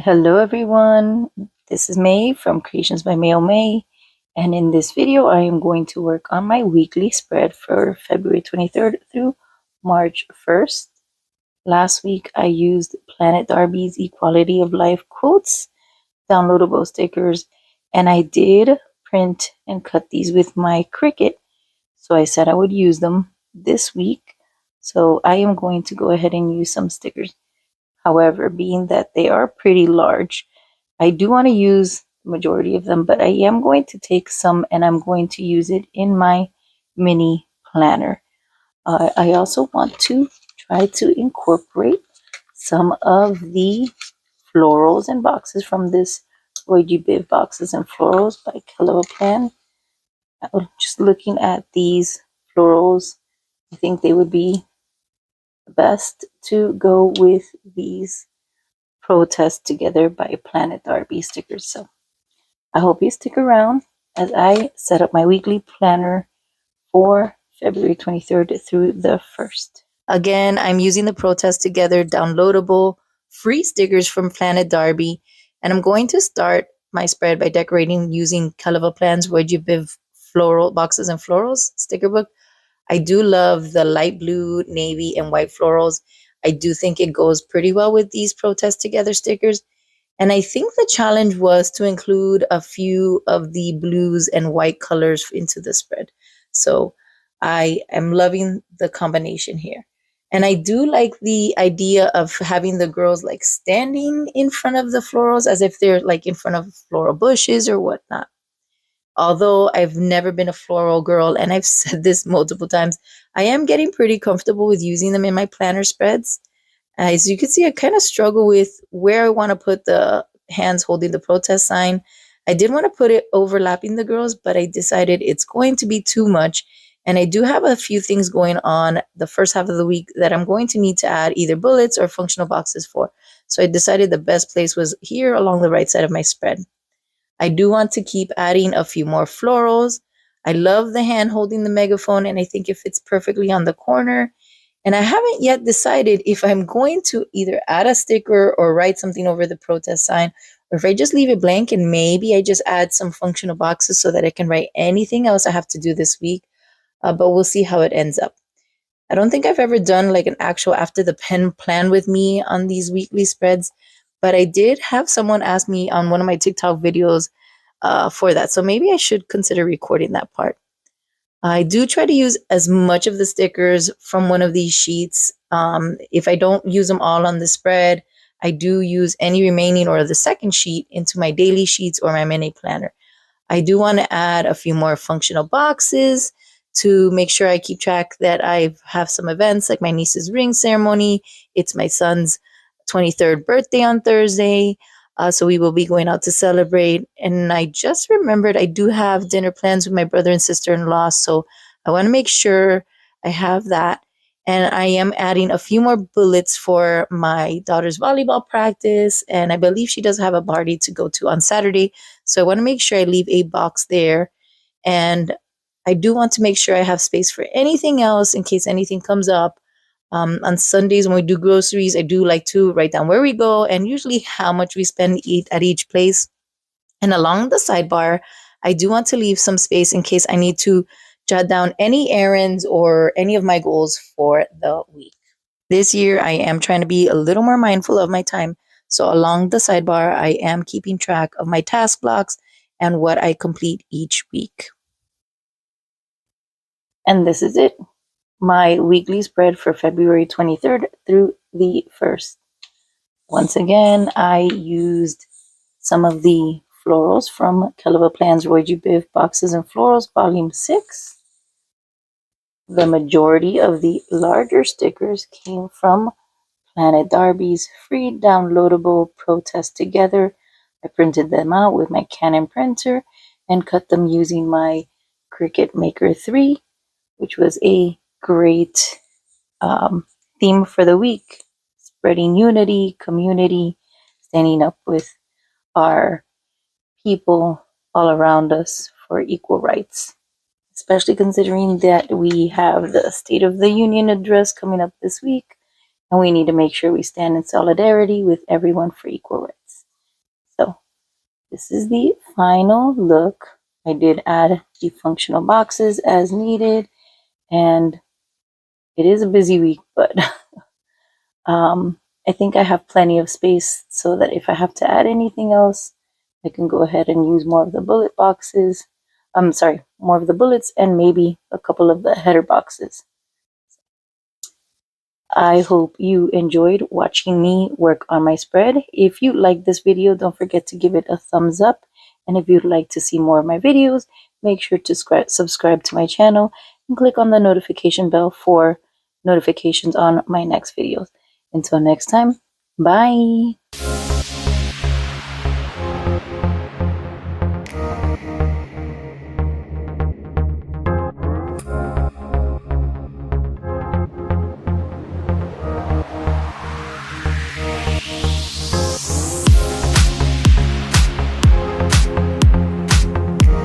Hello everyone, this is May from Creations by May, and in this video I am going to work on my weekly spread for February 23rd through March 1st. Last week I used Planet Darby's Equality of Life quotes, downloadable stickers, and I did print and cut these with my Cricut, so I said I would use them this week. So I am going to go ahead and use some stickers. However, being that they are pretty large, I do want to use the majority of them, but I am going to take some and I'm going to use it in my mini planner. I also want to try to incorporate some of the florals and boxes from this ROYGBIV boxes and florals by Kell. Just looking at these florals, I think they would be best to go with these Protest Together by Planet Darby stickers. So I hope you stick around as I set up my weekly planner for February 23rd through the 1st. Again, I'm using the Protest Together downloadable free stickers from Planet Darby, and I'm going to start my spread by decorating using Kell ROYGBIV floral boxes and florals sticker book. I do love the light blue, navy, and white florals. I do think it goes pretty well with these Protest Together stickers. And I think the challenge was to include a few of the blues and white colors into the spread. So I am loving the combination here. And I do like the idea of having the girls like standing in front of the florals as if they're like in front of floral bushes or whatnot. Although I've never been a floral girl, and I've said this multiple times, I am getting pretty comfortable with using them in my planner spreads. As you can see, I kind of struggle with where I want to put the hands holding the protest sign. I did want to put it overlapping the girls, but I decided it's going to be too much. And I do have a few things going on the first half of the week that I'm going to need to add either bullets or functional boxes for. So I decided the best place was here along the right side of my spread. I do want to keep adding a few more florals. I love the hand holding the megaphone, and I think it fits perfectly on the corner. And I haven't yet decided if I'm going to either add a sticker or write something over the protest sign, or if I just leave it blank and maybe I just add some functional boxes so that I can write anything else I have to do this week. But we'll see how it ends up. I don't think I've ever done like an actual after the pen plan with me on these weekly spreads, but I did have someone ask me on one of my TikTok videos for that. So maybe I should consider recording that part. I do try to use as much of the stickers from one of these sheets. If I don't use them all on the spread, I do use any remaining or the second sheet into my daily sheets or my mini planner. I do want to add a few more functional boxes to make sure I keep track that I have some events like my niece's ring ceremony. It's my son's 23rd birthday on Thursday. So we will be going out to celebrate. And I just remembered I do have dinner plans with my brother and sister-in-law. So I want to make sure I have that. And I am adding a few more bullets for my daughter's volleyball practice. And I believe she does have a party to go to on Saturday. So I want to make sure I leave a box there. And I do want to make sure I have space for anything else in case anything comes up. On Sundays when we do groceries, I do like to write down where we go and usually how much we spend at each place. And along the sidebar, I do want to leave some space in case I need to jot down any errands or any of my goals for the week. This year, I am trying to be a little more mindful of my time. So along the sidebar, I am keeping track of my task blocks and what I complete each week. And this is it. My weekly spread for February 23rd through the 1st. Once again, I used some of the florals from Kell ROYGBIV boxes and florals, volume 6. The majority of the larger stickers came from Planet Darby's free downloadable Protest Together. I printed them out with my Canon printer and cut them using my Cricut Maker 3, which was a great theme for the week: spreading unity, community, standing up with our people all around us for equal rights, especially considering that we have the State of the Union address coming up this week, and we need to make sure we stand in solidarity with everyone for equal rights. this is the final look. I did add the functional boxes as needed, and it is a busy week, but I think I have plenty of space so that if I have to add anything else, I can go ahead and use more of the bullet boxes. I'm sorry, more of the bullets and maybe a couple of the header boxes. I hope you enjoyed watching me work on my spread. If you like this video, don't forget to give it a thumbs up. And if you'd like to see more of my videos, make sure to subscribe to my channel and click on the notification bell for notifications on my next videos. Until next time, bye.